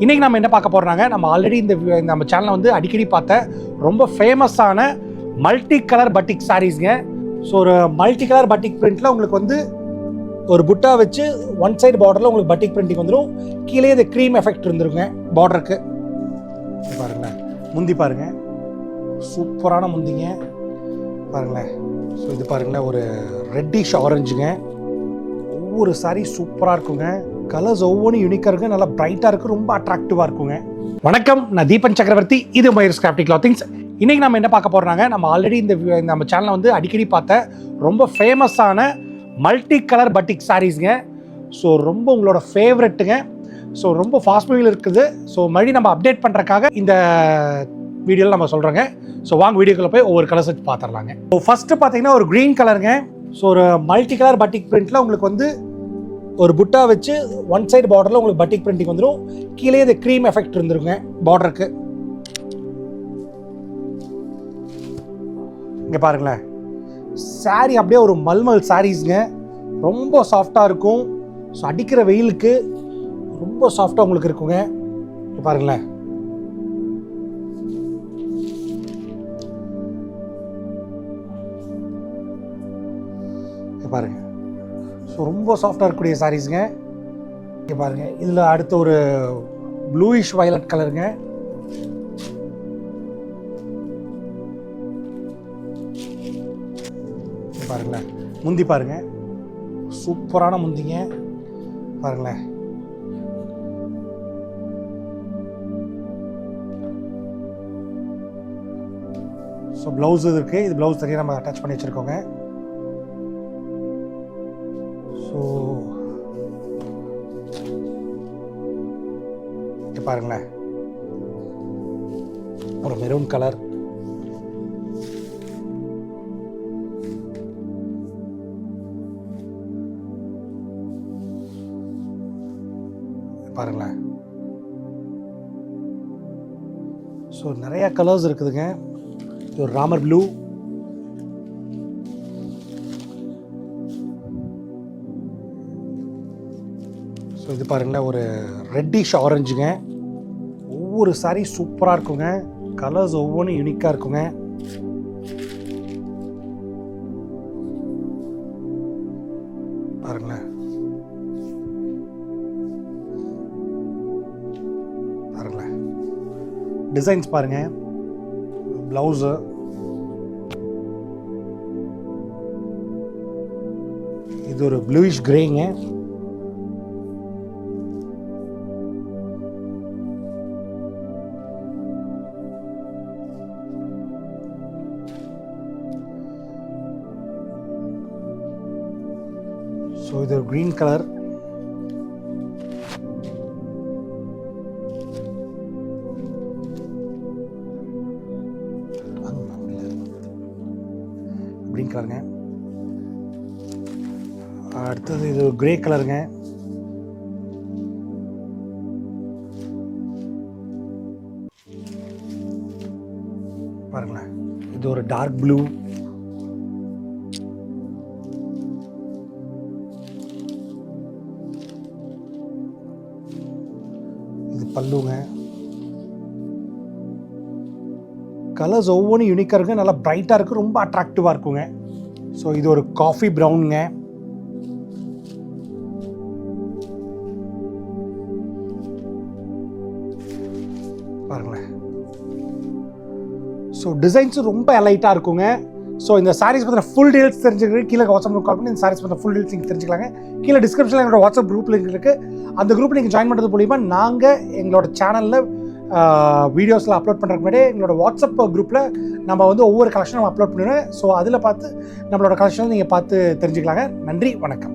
இன்றைக்கி நம்ம என்ன பார்க்க போகிறோம்னாங்க, நம்ம ஆல்ரெடி நம்ம சேனலை வந்து அடிக்கடி பார்த்த ரொம்ப ஃபேமஸான மல்டி கலர் பட்டிக் சாரீஸ்ங்க. ஸோ ஒரு மல்டி கலர் பட்டிக் பிரிண்ட்டில் உங்களுக்கு வந்து ஒரு புட்டா வச்சு ஒன் சைடு பார்டரில் உங்களுக்கு பட்டிக் பிரிண்டிங் வந்துடும். கீழே இது க்ரீம் எஃபெக்ட் இருந்துருங்க பார்டருக்கு. பாருங்களேன், முந்தி பாருங்கள், சூப்பரான முந்திங்க பாருங்களேன். ஸோ இது பாருங்களேன், ஒரு ரெட்டிஷ் ஆரஞ்சுங்க. ஒவ்வொரு சாரீ சூப்பராக இருக்குங்க. கலர்ஸ் ஒவ்வொன்றும் யூனிக்காக இருக்குது, நல்லா பிரைட்டாக இருக்குது, ரொம்ப அட்ராக்டிவாக இருக்குங்க. வணக்கம், நான் தீபன் சக்கரவர்த்தி, இது மயூர்ஸ் கிராஃப்டி கிளாத்திங்ஸ். இன்றைக்கி நம்ம என்ன பார்க்க போகிறோம்னாங்க, நம்ம ஆல்ரெடி நம்ம சேனலை வந்து அடிக்கடி பார்த்த ரொம்ப ஃபேமஸான மல்டி கலர் பட்டிக் சாரீஸ்ங்க. ஸோ ரொம்ப உங்களோட ஃபேவரெட்டுங்க. ஸோ ரொம்ப ஃபாஸ்ட் மூவியில் இருக்குது. ஸோ மறுபடியும் நம்ம அப்டேட் பண்ணுறதுக்காக இந்த வீடியோவில் நம்ம சொல்கிறோங்க. ஸோ வாங்க வீடியோக்குள்ளே போய் ஒவ்வொரு கலர்ஸ் வச்சு பார்த்துடலாங்க. ஸோ ஃபஸ்ட்டு பார்த்தீங்கன்னா ஒரு க்ரீன் கலருங்க. ஸோ ஒரு மல்டி கலர் பட்டிக் பிரிண்ட்டில் உங்களுக்கு வந்து ஒரு புட்டா வச்சு ஒன் சைடு பார்டரில் உங்களுக்கு பட்டிக் பிரிண்டிங் வந்துடும். கீழே இது க்ரீம் எஃபெக்ட் இருந்துருங்க பார்டருக்கு. இங்கே பாருங்களேன், சாரீ அப்படியே ஒரு மல்மல் சாரீஸ்ங்க. ரொம்ப சாஃப்டாக இருக்கும். ஸோ அடிக்கிற வெயிலுக்கு ரொம்ப சாஃப்டாக உங்களுக்கு இருக்குங்க. இங்கே பாருங்களேன், பாருங்க, ஸோ ரொம்ப சாஃப்டாக இருக்கக்கூடிய சாரீஸுங்க. இங்கே பாருங்க, இதில் அடுத்த ஒரு ப்ளூயிஷ் வயலட் கலருங்க. பாருங்களேன், முந்தி பாருங்க, சூப்பரான முந்திங்க பாருங்களேன். ஸோ ப்ளவுஸ் இருக்கு, இது ப்ளவுஸ் தனியாக நம்ம அட்டாச் பண்ணி வச்சுருக்கோங்க. ஸோ பாருங்களேன், ஒரு மெரூன் கலர், பாருங்களேன். ஸோ நிறைய கலர்ஸ் இருக்குதுங்க. இது ஒரு ராமர் ப்ளூ, ஸோ இது பாருங்களேன், ஒரு ரெட்டிஷ் ஆரஞ்சுங்க. ஒவ்வொரு சாரீ சூப்பராக இருக்குங்க. கலர்ஸ் ஒவ்வொன்றும் யூனிக்காக இருக்குங்க. பாருங்களேன், பாருங்களேன், டிசைன்ஸ் பாருங்க, ப்ளவுஸு, இது ஒரு ப்ளூயிஷ் கிரேங்க. ஸோ இது ஒரு க்ரீன் கலர், க்ரீன் கலருங்க. அடுத்தது இது ஒரு கிரே கலருங்க. பாருங்களேன், இது ஒரு டார்க் ப்ளூ, இது பல்லுங்க. கலர்ஸ் ஒவ்வொன்றும் யூனிக்காக இருக்குது, நல்லா பிரைட்டாக இருக்குது, ரொம்ப அட்ராக்டிவாக இருக்குங்க. ஸோ இது ஒரு காஃபி ப்ரௌனுங்க. பாருங்களேன், ஸோ டிசைன்ஸும் ரொம்ப எலைட்டாக இருக்குங்க. ஸோ இந்த சாரீஸ் பற்றின ஃபுல் டீல்ஸ் தெரிஞ்சுக்கிறது கீழே வாட்ஸ்அப் குரூப் கால் பண்ணி இந்த சாரீஸ் பற்றின ஃபுல் டீல்ஸ் நீங்கள் தெரிஞ்சுக்கலாங்க. கீழே டிஸ்கிரிப்ஷனில் எங்களோட வாட்ஸ்அப் குரூப் லிங்க் இருக்குது. அந்த குரூப்பில் நீங்கள் ஜாயின் பண்ணுறது மூலிமா நாங்கள் எங்களோட சேனலில் வீடியோஸில் அப்லோட் பண்ணுறதுக்கு முன்னாடி எங்களோட வாட்ஸ்அப் குரூப்பில் நம்ம வந்து ஒவ்வொரு கலெக்ஷனும் அப்லோட் பண்ணுவேன். ஸோ அதில் பார்த்து நம்மளோட கலெக்ஷன் நீங்கள் பார்த்து தெரிஞ்சுக்கலாங்க. நன்றி, வணக்கம்.